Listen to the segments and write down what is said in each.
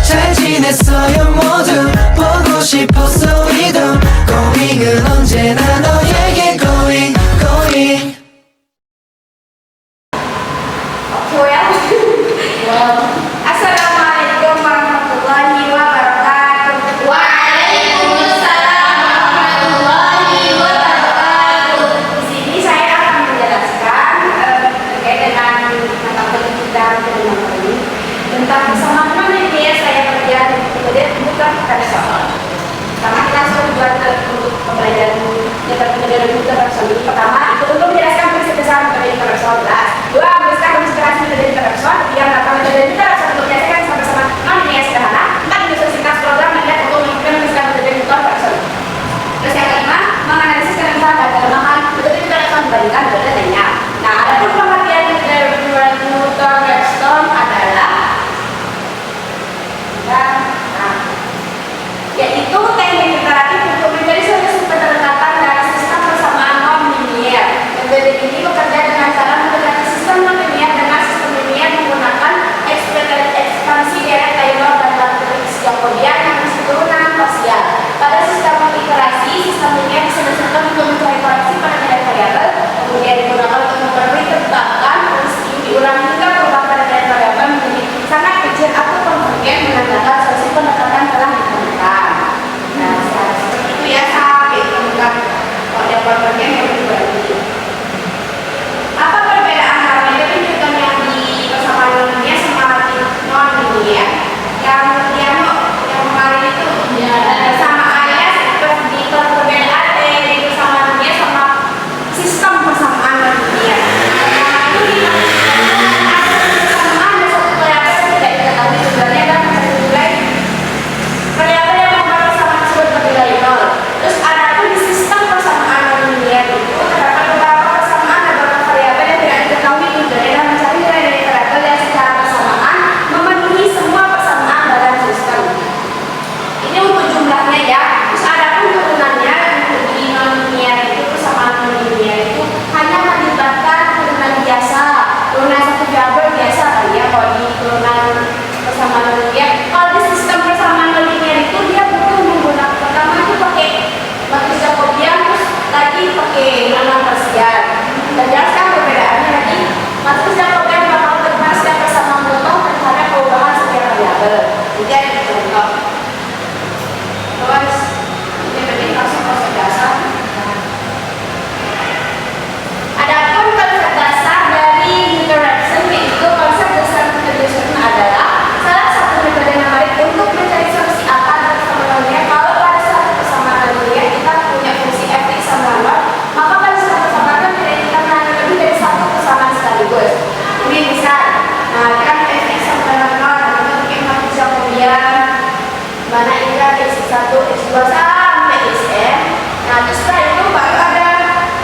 잘 지냈어요 모두 보고 싶었어 우리도 고잉은 언제나 너에게 고잉 고잉 Assalamualaikum warahmatullahi wabarakatuh. Waalaikumsalam warahmatullahi wabarakatuh. Di sini saya akan menjelaskan terkait dengan mata kuliah kita ini tentang kesamaan media saya kerja kemudian bukan personal. Karena kita sudah buat untuk pembelajaran kita personal. Pertama itu untuk menjelaskan prinsip besar metode personal. Dua, menjelaskan konsentrasi metode personal. Tiga, melakukan metode personal untuk menyelesaikan sama-sama non-linear sederhana. Empat, menyesuaikan program melihat untuk menjelaskan metode personal. Terus yang kelima, menganalisis kelemahan dan kelemahan metode personal dibandingkan metode lainnya. Nah, ada pun pengertian metode personal adalah yaitu teknik iteratif untuk mencari solusi pendekatan dari sistem persamaan non-linear. Metode ini bekerja dengan cara mendekati sistem non-linear dengan sistem linear menggunakan ekspansi deret Taylor dan matriks Jacobian yang berisi turunan parsial. Pada sistem iterasi, sistem linear diselesaikan untuk mencari koreksi pada nilai variabel, kemudian digunakan untuk memperoleh tebakan, terus diulangi hingga perubahan pada nilai variabel menjadi sangat kecil atau konvergen menandakan solusi pendekatan telah ditemukan. Nah, seperti itu ya sampai ditemukan model konvergen yang dibagi. Apa perbedaan antara metode rujukan yang di persamaan non-linear sama non-linear? Yang kemarin itu persamaannya di perbedaan di persamaan linear sama sistem persamaan non-linear. Itu di persamaan ada satu variabel yang tidak diketahui tujuannya dan menilai variabel yang membuat persamaan tersebut bernilai nol. Terus ada pun di sistem persamaan non-linear itu terdapat beberapa persamaan dan beberapa variabel yang tidak diketahui tujuannya dan mencari nilai dari variabel yang secara persamaan memenuhi semua persamaan dalam sistem. Ini untuk jumlahnya ya. Terus ada pun turunannya di non-linear itu persamaan non-linear itu hanya melibatkan turunan biasa, turunan satu variabel biasa kali ya kalau di turunan persamaan non-linear. Kalau di sistem persamaan non-linear itu dia butuh menggunakan pertama itu pakai matriks Jacobian, terus lagi pakai turunan parsial. Dan jelaskan perbedaannya lagi. Matriks Jacobian bakal terbatas setiap persamaan contoh terhadap perubahan setiap variabel. Jadi ada contoh. Terus ini penting langsung konsep dasar. Adapun konsep dasar dari interaction yaitu konsep dasar interaction adalah salah satu metode yang baik untuk mencari solusi akar dari persamaan linear. Kalau pada suatu persamaan linear kita punya fungsi fx sama nol, maka pada suatu persamaan linear kita mengambil lebih dari satu persamaan sekaligus. Ini misal, nah kan fx sama nol itu bikin matriks Jacobian mana ingat x1, x2 sampai xn. Nah terus setelah itu baru ada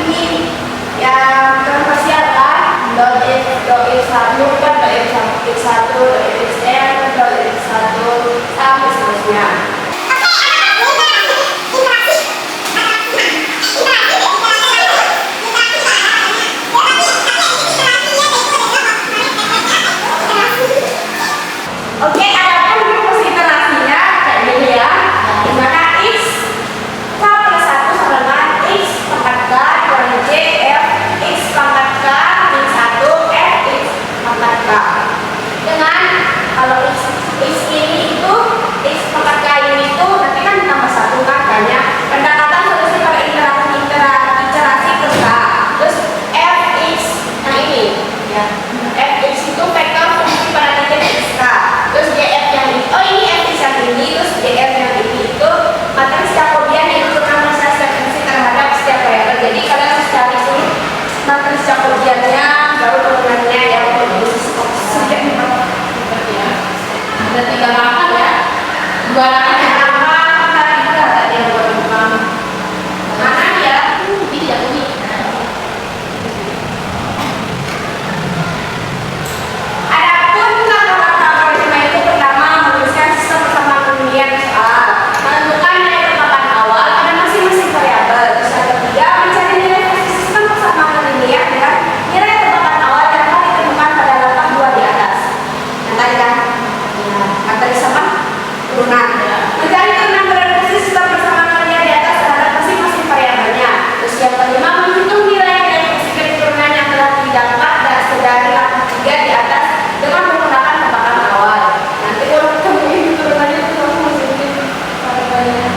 ini yang parsial kan, dot x1 kan, dot x1, dot xn, dot x1 sampai seterusnya. Oke, ada pun rumus iterasinya kayak gini ya. Dimana x plus 1 sama dengan x pangkat k kurang j f x pangkat k min 1 f x pangkat k. Dengan kalau x ini itu x pangkat k ini itu nanti kan tambah 1 kan banyak. Pendekatan solusi pada iterasi ke k. Terus f x nah ini ya. F x itu vektor fungsi pada titik x k. Terus df yang ini, oh ini fx yang ini, terus df yang ini itu matriks Jacobian yang merupakan representasi terhadap setiap variabel. Jadi kalian harus cari dulu matriks Jacobiannya, baru turunannya yang sudah ya. Ada 3 langkah ya, 2 langkah yang apa? Tadi yang buat rumah mana ya? Ini Jacobi. Adapun langkah-langkah algoritma itu pertama menuliskan sistem persamaan non-linear soal, menentukan nilai tebakan awal pada masing-masing variabel. Terus yang ketiga mencari nilai sistem persamaan non-linear dengan nilai tebakan awal yang telah ditemukan pada langkah 2 di atas. Yang tadi kan materi sama turunan. Mencari turunan beradaptasi setelah bersama nolnya di atas terhadap masing-masing variabelnya. Terus yang kelima, menghitung nilai dari fisika turunan yang telah didapat dari langkah 3 di atas dengan menggunakan tebakan awal. Nanti kalau kita menghitung turunannya itu kamu masih mungkin variabelnya.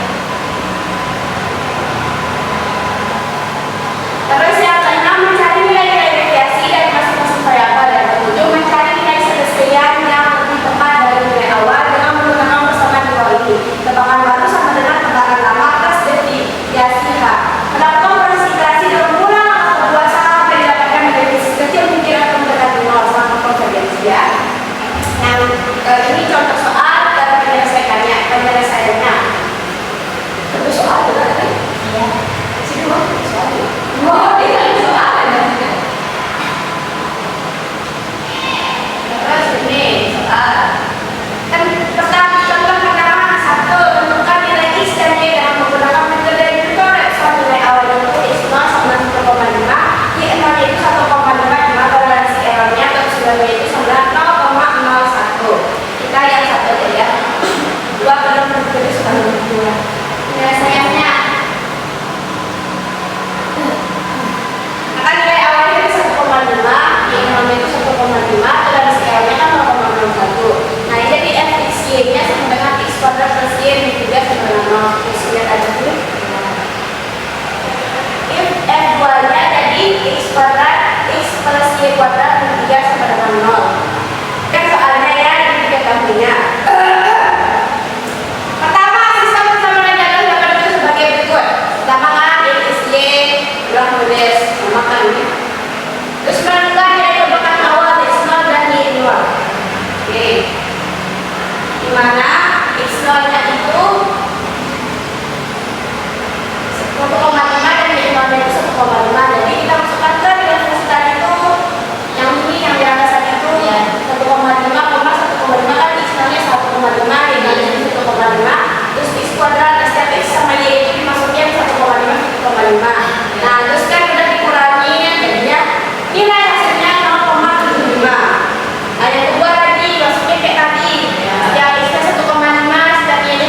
Terus yang keenam, mencari nilai-nilai deviasi dari masing-masing variabel. Dan ketujuh, mencari nilai selisih yang lebih tepat dari nilai awal dengan menggunakan persamaan dua ini. Tebakan baru sama dengan tebakan lama plus deviasi H. Melakukan proses iterasi dalam ulang langkah kedua sampai didapatkan nilai kecil mungkin akan mendekati nol sama konvergensi ya. Nah, ini contoh soal dan penyelesaiannya. Contoh soal berarti? Iya. Sini mau soal. Wow, ini ada soal ada. Terus ini soal. Kan pertama contoh pertama satu, tentukan nilai x dan y dengan menggunakan metode Newton. Soal nilai awal itu x0 sama 1,5, y0 itu 1,5 toleransi errornya atau sebagai itu sama 0,01. Kita yang satu aja ya. Dua belum tertulis kalau dua. Penyelesaiannya akan nilai awalnya itu 1,5, y0 itu 1,5, toleransi errornya kan 0,01. Nah, jadi f x y-nya sama dengan x kuadrat plus y min 3 sama dengan 0. Terus lihat aja dulu. If f2-nya jadi x kuadrat x plus y kuadrat min 3 sama dengan 0. Kan soalnya ya, ini tiga tahunnya. Pertama, sistem persamaan jalan dapat itu sebagai berikut. Pertama kan x y ulang tulis samakan ini. Terus menentukan nilai tebakan awal x0 dan y0. Oke. Dimana x0-nya itu 1,5 dan y0-nya itu 1,5. Jadi kita masukkan ke nilai fasilitas itu yang ini yang di atas itu ya 1,5, 1,5 kan x0-nya 1,5, y0-nya 1,5. Terus x kuadrat setiap x sama y itu dimasukkan 1,5, 1,5. Nah, terus kan udah dikurangi jadinya nilai hasilnya 0,75. Nah, yang kedua lagi masukin kayak tadi. Setiap x-nya 1,5, setiap y-nya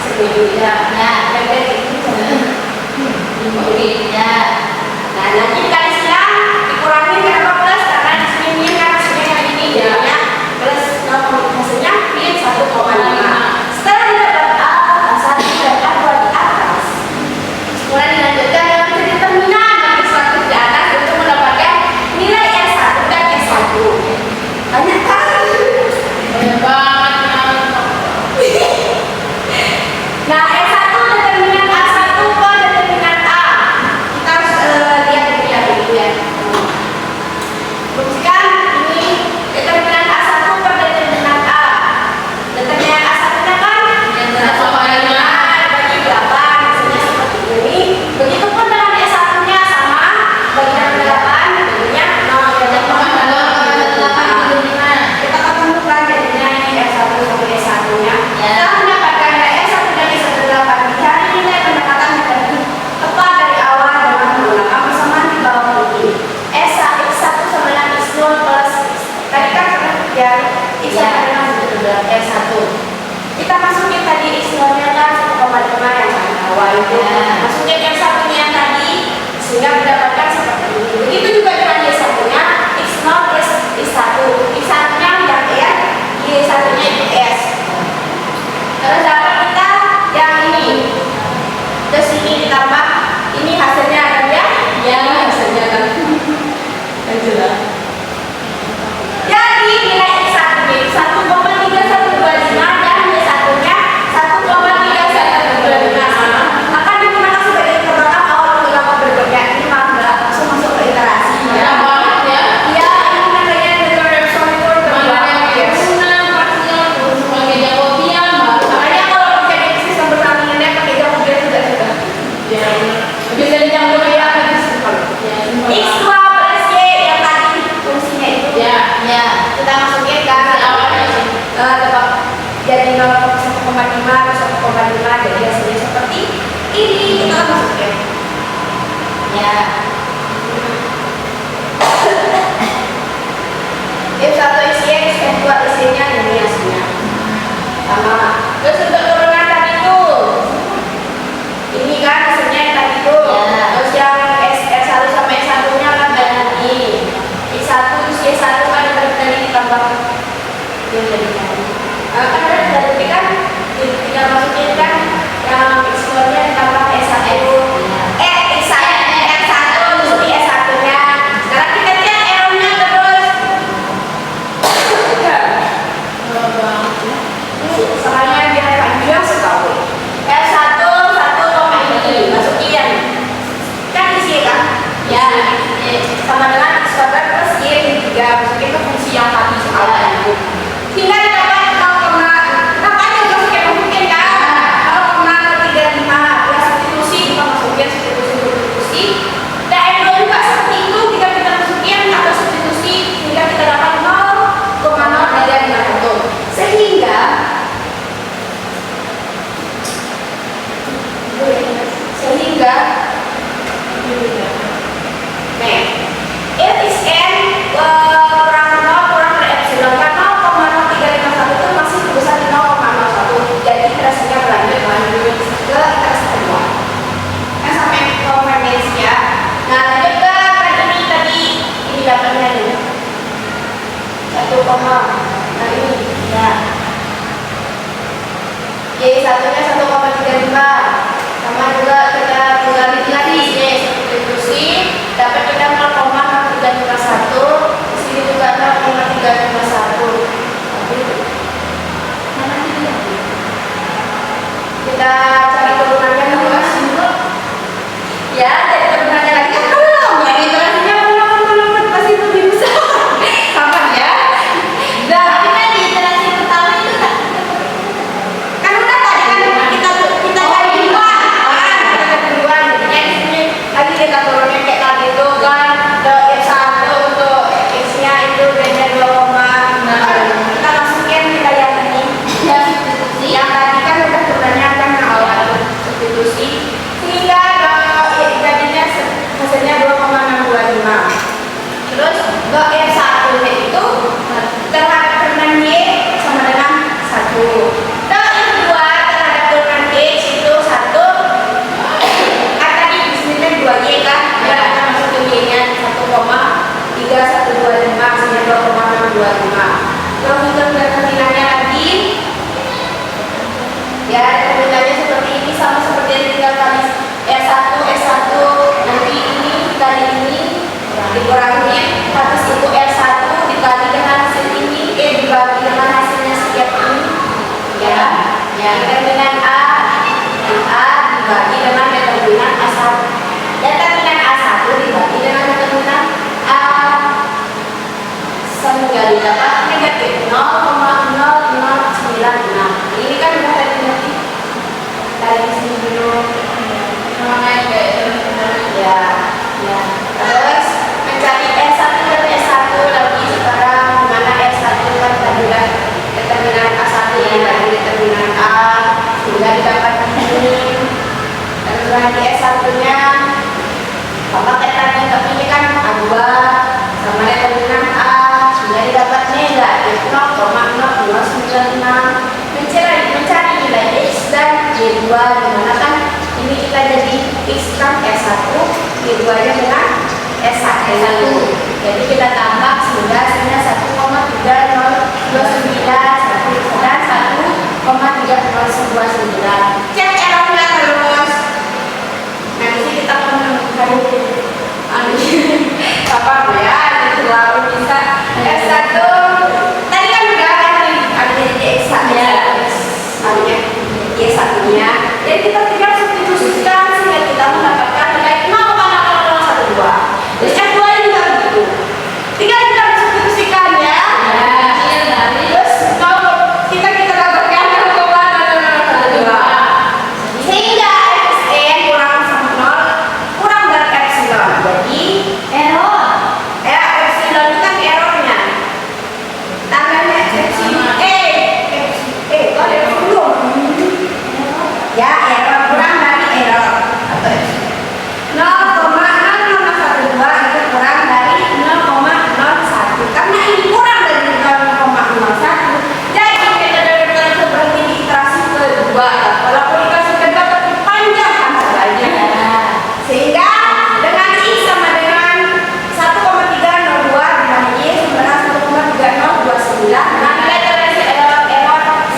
segini ya. Nah, ini ya. Nah, nanti dikali silang dikurangi berapa plus karena di sini min karena sini yang ini jadinya plus hasilnya min 1,5. Setelah didapat A, A1 dan A2 di atas, kemudian dilanjutkan dengan determinan dari suatu di atas untuk mendapatkan nilai S1 dan S1. Banyak kan? Banyak banget. Nah, S1 determinan A1 ke determinan A. Kita harus lihat dulu ya. Rumuskan ini determinan A1 per determinan A. Determinan A1-nya kan 1,5 bagi 8, hasilnya seperti ini. Begitupun dengan S1-nya sama, bagi 8, jadinya 0. Kita ketemukan jadinya ini S1 sampai S1-nya. Setelah mendapatkan nilai S1 dan S1 8, dicari nilai pendekatan yang lebih tepat dari awal dengan menggunakan persamaan di bawah ini. S1 sama dengan X0 plus tadi kan ya X1 dengan S1. Kita masukin tadi X0-nya kan 1,5 yang paling awal itu. Masukin yang satunya tadi sehingga mendapatkan seperti ini. Begitu juga dengan Y1-nya X0 plus X1. X1-nya yang R, Y1-nya itu S. Terus dapat kita yang ini. Terus ini ditambah ini hasilnya kan ya? Ya, hasilnya kan. Jelas. Jadi nilai X1 ini 1,3125 dan Y1-nya 1,3125 sama. Akan digunakan sebagai keterangan awal menggunakan berikutnya. Ini maaf langsung masuk ke iterasi. Ya, banget ya. Iya, ini namanya determination itu makanya kalau pakai sistem persamingannya pakai jawabannya sudah. Ya, bisa dijawab ya. X2 plus Y yang tadi fungsinya itu. Ya. Kita masukin ke awalnya jadi 0,1,5 plus 1,5 jadi hasilnya seperti ini. Kita masukin. Ya. X1 isi X, X2 isinya ini hasilnya. Sama. Terus untuk turunan tadi itu. Ini kan hasilnya yang tadi itu. Terus yang S1 sama S1-nya kan banyak ini. X1 terus Y1 kan tadi ditambah yang tadi. Kan ada tadi kan tinggal masukin kan yang X2-nya ditambah S1. S1 terus di S1-nya. Sekarang kita lihat L-nya terus. Soalnya biar panjang sekali. L1 1,ini masukin kan isi kan ya sama dengan X2 plus Y 3 masukin ke fungsi yang tadi soalnya itu tinggal dapat 0, makanya masukin kan 0,35 ya substitusi kita masukin substitusi dan M2 juga seperti itu jika kita masukin atau substitusi hingga kita dapat 0,035 sehingga nih it is n kurang 0 kurang dari epsilon karena 0,0351 itu masih sebesar 0,01 jadi iterasinya berlanjut ke iterasi kedua kan sampai konvergensi ya. Nah lanjut ke ini tadi ini dapatnya nih 1, nah ini ya Y satunya 1,35 sama juga kita tinggal lagi substitusi dapat kita 0,351 di sini juga 0,351 kita cari turunannya dulu ya jadi turunannya lagi kan belum ya iterasinya belum masih lebih besar kapan ya nah tapi kan di iterasi pertama itu kan udah tadi kan kita cari duluan jadinya di sini lagi kita turunnya kayak tadi itu kan ke F1 untuk X-nya itu beda 2, kita masukin kita yang ini yang tadi kan udah turunannya kan awal Ya, determinannya seperti ini, sama seperti yang tinggal kali S1 nanti ini dikali ini dikurangi, habis itu R1 dikali dengan hasil ini, dibagi dengan hasilnya setiap ini. Ya, determinan A dibagi dengan determinan A1. Determinan A1 dibagi dengan determinan A sehingga didapat negatif 0,0096. Ini kan udah alternatif dari sini dulu. Ya. Terus mencari S1 dan S1 lagi sekarang, mana S1 kan tadi kan determinan A1 dan determinan A sudah didapat ini. Terus lagi S1 nya pakai tadi, tapi ini kan A2 sama determinan A sudah didapat negatif 0,0096. Mencari nilai X dan Y2, dimana kan ini kita jadi X kan S1, Y2 nya dengan S1. Jadi kita tambah sehingga hasilnya 1,3029 dan 1,3029. Cek errornya terus. Nanti kita menemukan apa ya, selalu bisa S1. Tadi kan udah ada X1 ya, Y1 nya. Jadi kita tinggal substitusikan sehingga kita mendapatkan nilai 0,0012. Terus F2 nya juga begitu. Tinggal kita substitusikan ya. Terus kalau kita dapatkan 0,0012. Sehingga Fn kurang sama 0 kurang dari epsilon. Jadi error. Epsilon itu kan errornya. Tandanya epsilon kok ada belum? Ya, error kurang dari error atau epsilon 0,0012 itu kurang dari 0,01. Karena ini kurang dari 0,01, jadi kita berhenti di iterasi kedua. Walaupun iterasi kedua tapi panjang kan sebenarnya. Sehingga dengan X sama dengan 1,302 dengan Y sama dengan 1,3029, nah nilai toleransi error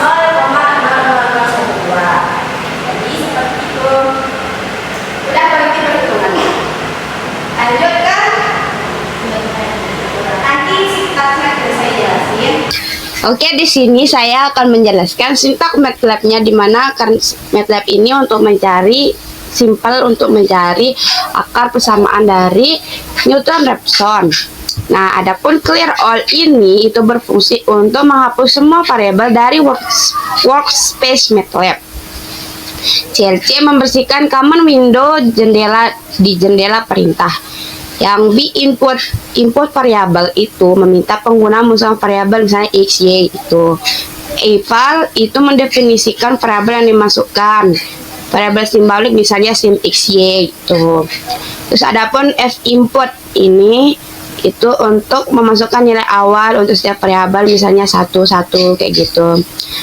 0,0012. Jadi seperti itu. Udah berhenti perhitungannya. Lanjutkan. Nanti sintaksnya saya jelasin. Oke, di sini saya akan menjelaskan sintak MATLAB-nya, di mana MATLAB ini untuk mencari untuk mencari akar persamaan dari Newton-Raphson. Nah, adapun clear all ini itu berfungsi untuk menghapus semua variabel dari workspace MATLAB. CLC membersihkan common window di jendela perintah. Yang B input variabel itu meminta pengguna memasukkan variabel misalnya X, Y itu. Eval itu mendefinisikan variabel yang dimasukkan. Variabel simbolik misalnya sim X, Y itu. Terus adapun F input ini itu untuk memasukkan nilai awal untuk setiap variabel misalnya 1 kayak gitu.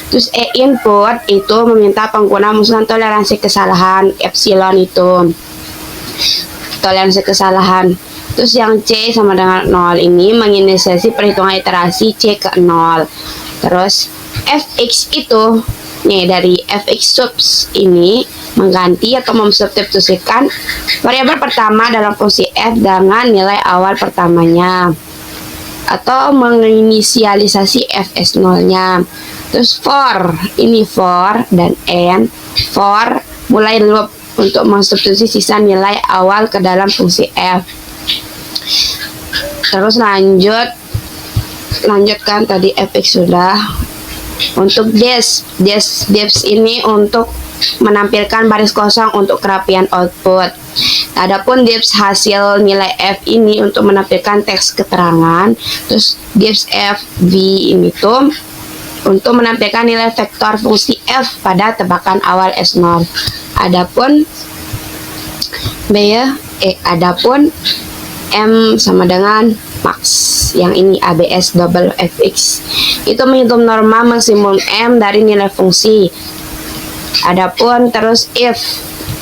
Terus E input itu meminta pengguna memasukkan toleransi kesalahan epsilon itu. Toleransi kesalahan. Terus yang C sama dengan 0 ini menginisiasi perhitungan iterasi C ke 0. Terus Fx itu nih dari Fx subs ini mengganti atau memsubstitusikan variabel pertama dalam fungsi F dengan nilai awal pertamanya atau menginisialisasi Fs0 nya. Terus for ini for dan n for mulai loop untuk mensubstitusi sisa nilai awal ke dalam fungsi F. Terus lanjutkan tadi Fx sudah. Untuk def ini untuk menampilkan baris kosong untuk kerapian output. Adapun def hasil nilai F ini untuk menampilkan teks keterangan. Terus def Fv ini tuh untuk menampilkan nilai vektor fungsi F pada tebakan awal S0. Adapun adapun M sama dengan max, yang ini ABS double Fx itu menghitung norma maksimum M dari nilai fungsi. Adapun terus if,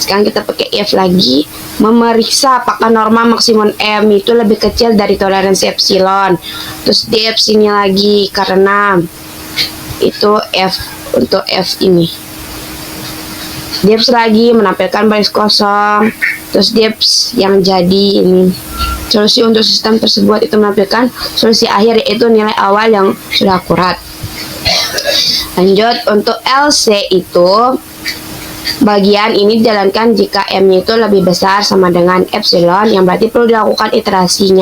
sekarang kita pakai if lagi, memeriksa apakah norma maksimum M itu lebih kecil dari toleransi epsilon. Terus def sini lagi karena itu F untuk F ini Dips lagi menampilkan baris kosong. Terus dips yang jadi ini. Solusi untuk sistem tersebut itu menampilkan solusi akhir, yaitu nilai awal yang sudah akurat. Lanjut, untuk LC itu bagian ini dijalankan jika M-nya itu lebih besar sama dengan epsilon, yang berarti perlu dilakukan iterasi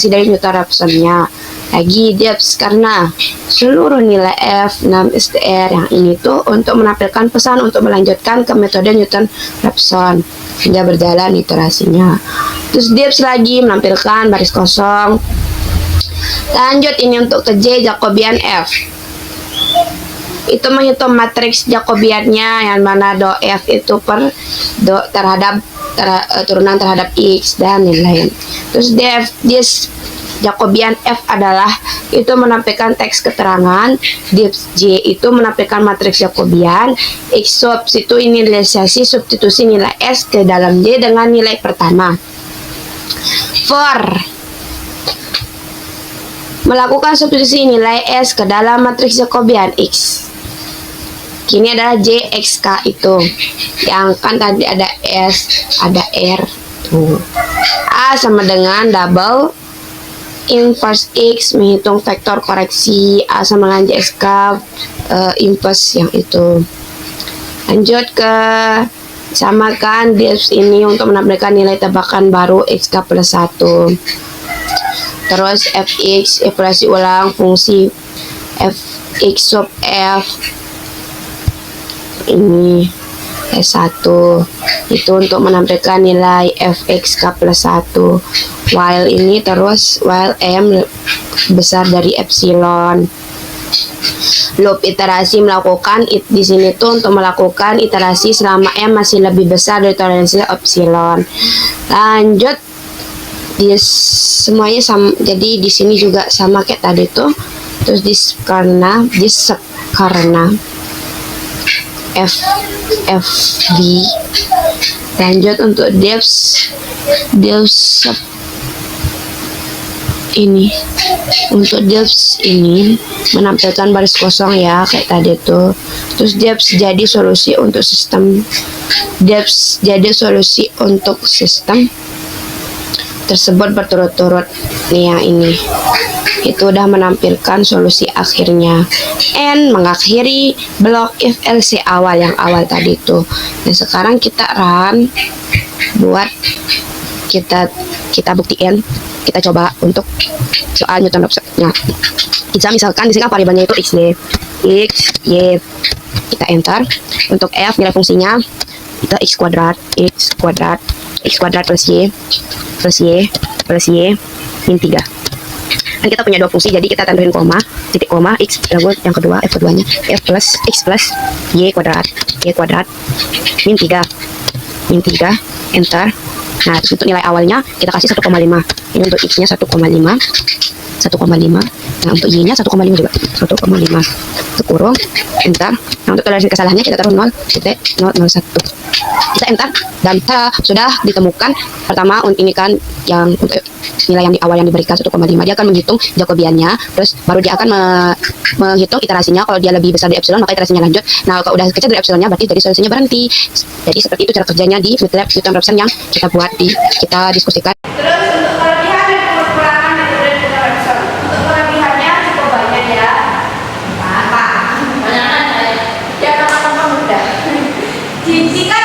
dari Newton-Raphson-nya. Lagi dips karena seluruh nilai F 6 STR yang ini tuh untuk menampilkan pesan untuk melanjutkan ke metode Newton-Raphson hingga berjalan iterasinya. Terus dips lagi menampilkan baris kosong. Lanjut, ini untuk ke J Jacobian F. Itu menghitung matriks Jacobiannya, yang mana do F itu per do terhadap turunan terhadap X dan lain-lain. Terus dis Jacobian F adalah itu menampilkan teks keterangan, dips J itu menampilkan matriks Jacobian, X sub itu inisialisasi substitusi nilai S ke dalam J dengan nilai pertama. For melakukan substitusi nilai S ke dalam matriks Jacobian X. Kini adalah JXK itu. Yang kan tadi ada S, ada R. Tuh. A sama dengan double inverse X menghitung vektor koreksi. A sama dengan JXK inverse yang itu. Lanjut ke samakan dips ini untuk menampilkan nilai tebakan baru XK plus 1. Terus Fx evaluasi ulang fungsi Fx sub F ini S1 itu untuk menampilkan nilai Fxk plus 1, while ini terus while M besar dari epsilon. Loop iterasi melakukan di sini tuh untuk melakukan iterasi selama M masih lebih besar dari toleransi epsilon. Lanjut, semuanya sama, jadi di sini juga sama kayak tadi tuh. Terus karena FV. Lanjut untuk dips ini, untuk dips ini menampilkan baris kosong ya kayak tadi tuh. Terus dips jadi solusi untuk sistem tersebut berturut-turut nih, yang ini itu udah menampilkan solusi akhirnya. N mengakhiri blok if LC awal yang awal tadi tuh. Nah sekarang kita run buat kita buktiin, kita coba untuk soal Newton-Raphson. Nah, kita misalkan di sini kan variabelnya itu x y, kita enter. Untuk f nilai fungsinya itu x kuadrat plus y min 3. Kan kita punya dua fungsi, jadi kita tandain koma, titik koma, x yang kedua, f keduanya, f plus x plus y kuadrat min 3, enter. Nah, terus untuk nilai awalnya kita kasih 1,5. Ini untuk x nya 1,5. Nah, untuk y nya 1,5 juga, 1,5. Kurung, enter. Nah, untuk toleransi kesalahannya kita taruh 0,001. Kita enter dan sudah ditemukan. Pertama, ini kan yang untuk nilai yang di awal yang diberikan 1,5, dia akan menghitung Jacobiannya, terus baru dia akan menghitung iterasinya. Kalau dia lebih besar dari epsilon maka iterasinya lanjut. Nah, kalau udah kecil dari epsilonnya berarti dari solusinya berhenti. Jadi seperti itu cara kerjanya di MATLAB Newton-Raphson yang kita buat kita diskusikan. Terus untuk kelebihan dan kekurangan metode Newton-Raphson. Untuk kelebihannya cukup banyak ya. Banyak. Ya, gampang mudah. Jika